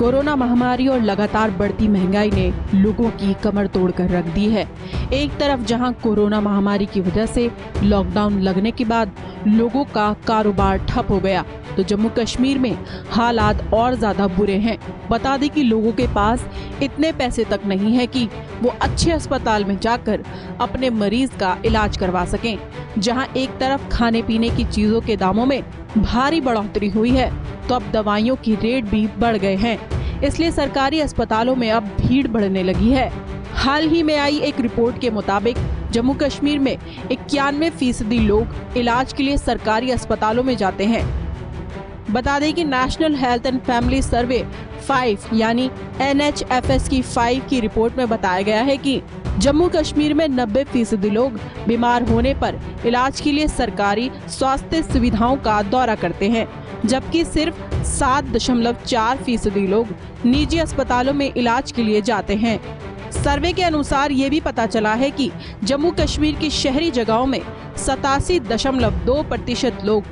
Corona महामारी और लगातार बढ़ती महंगाई ने लोगों की कमर तोड़ कर रख दी है। एक तरफ जहां कोरोना महामारी की वजह से लॉकडाउन लगने के बाद लोगों का कारोबार ठप हो गया, तो जम्मू कश्मीर में हालात और ज्यादा बुरे हैं। बता दें कि लोगों के पास इतने पैसे तक नहीं है कि वो अच्छे अस्पताल में जाकर अपने मरीज का इलाज करवा सकें। जहां एक तरफ खाने पीने की चीजों के दामों में भारी बढ़ोतरी हुई है, तो अब दवाइयों की रेट भी बढ़ गए हैं। इसलिए सरकारी अस्पतालों में अब भीड़ बढ़ने लगी है। हाल ही में आई एक रिपोर्ट के मुताबिक जम्मू कश्मीर में 91% लोग इलाज के लिए सरकारी अस्पतालों में जाते हैं। बता दें कि नेशनल हेल्थ एंड फैमिली सर्वे 5 यानी NHFS की 5 की रिपोर्ट में बताया गया है कि जम्मू कश्मीर में 90% लोग बीमार होने पर इलाज के लिए सरकारी स्वास्थ्य सुविधाओं का दौरा करते हैं, जबकि सिर्फ 7.4% लोग निजी अस्पतालों में इलाज के लिए जाते हैं। सर्वे के अनुसार ये भी पता चला है कि जम्मू कश्मीर की शहरी जगहों में 87.2% लोग,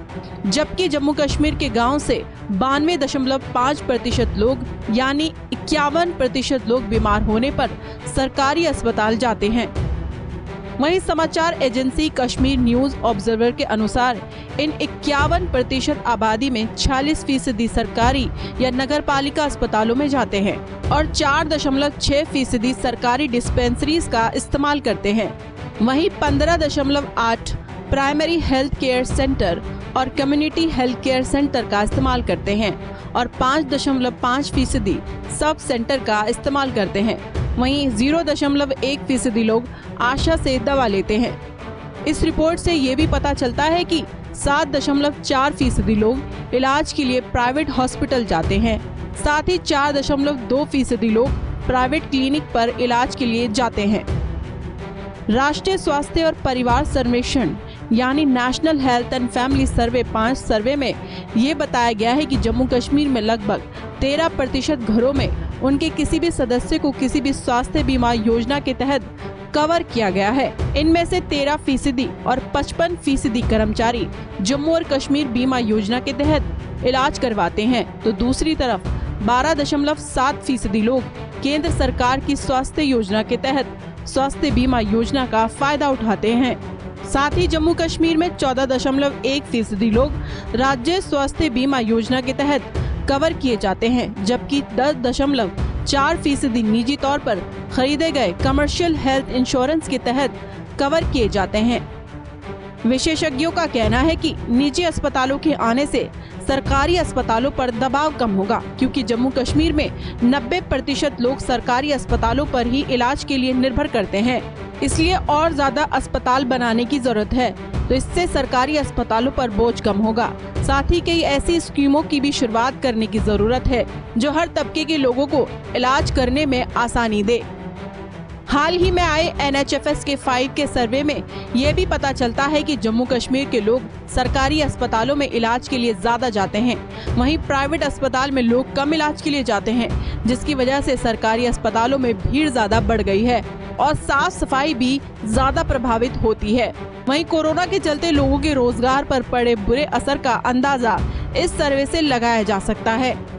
जबकि जम्मू कश्मीर के गांव से 92.5% लोग यानी 51% लोग बीमार होने पर सरकारी अस्पताल जाते हैं। वहीं समाचार एजेंसी कश्मीर न्यूज ऑब्जर्वर के अनुसार इन 51% आबादी में 46% सरकारी या नगर पालिका अस्पतालों में जाते हैं और 4.6% सरकारी डिस्पेंसरीज का इस्तेमाल करते हैं। वहीं 15.8 प्राइमरी हेल्थ केयर सेंटर और कम्युनिटी हेल्थ केयर सेंटर का इस्तेमाल करते हैं और 5.5% सब सेंटर का इस्तेमाल करते हैं। वहीं 0.1% लोग आशा से दवा लेते हैं। इस रिपोर्ट से ये भी पता चलता है कि 7.4% लोग इलाज के लिए प्राइवेट हॉस्पिटल जाते हैं। साथ ही 4.2% लोग प्राइवेट क्लिनिक पर इलाज के लिए जाते हैं। राष्ट्रीय स्वास्थ्य और परिवार सर्वेक्षण यानी नेशनल हेल्थ एंड फैमिली सर्वे 5 सर्वे में ये बताया गया है कि जम्मू कश्मीर में लगभग 13% घरों में उनके किसी भी सदस्य को किसी भी स्वास्थ्य बीमा योजना के तहत कवर किया गया है। इनमें से 13% और 55% कर्मचारी जम्मू और कश्मीर बीमा योजना के तहत इलाज करवाते हैं, तो दूसरी तरफ 12.7% लोग केंद्र सरकार की स्वास्थ्य योजना के तहत स्वास्थ्य बीमा योजना का फायदा उठाते हैं। साथ ही जम्मू कश्मीर में 14.1% लोग राज्य स्वास्थ्य बीमा योजना के तहत कवर किए जाते हैं, जबकि 10.4% निजी तौर पर खरीदे गए कमर्शियल हेल्थ इंश्योरेंस के तहत कवर किए जाते हैं। विशेषज्ञों का कहना है कि निजी अस्पतालों के आने से सरकारी अस्पतालों पर दबाव कम होगा, क्योंकि जम्मू कश्मीर में 90% लोग सरकारी अस्पतालों पर ही इलाज के लिए निर्भर करते हैं। इसलिए और ज्यादा अस्पताल बनाने की जरूरत है, तो इससे सरकारी अस्पतालों पर बोझ कम होगा। साथ ही कई ऐसी स्कीमों की भी शुरुआत करने की जरूरत है जो हर तबके के लोगों को इलाज करने में आसानी दे। हाल ही में आए NHFS के 5 के सर्वे में ये भी पता चलता है कि जम्मू कश्मीर के लोग सरकारी अस्पतालों में इलाज के लिए ज्यादा जाते हैं, वहीं प्राइवेट अस्पताल में लोग कम इलाज के लिए जाते हैं, जिसकी वजह से सरकारी अस्पतालों में भीड़ ज्यादा बढ़ गई है और साफ सफाई भी ज्यादा प्रभावित होती है। वहीं कोरोना के चलते लोगों के रोजगार पर पड़े बुरे असर का अंदाजा इस सर्वे से लगाया जा सकता है।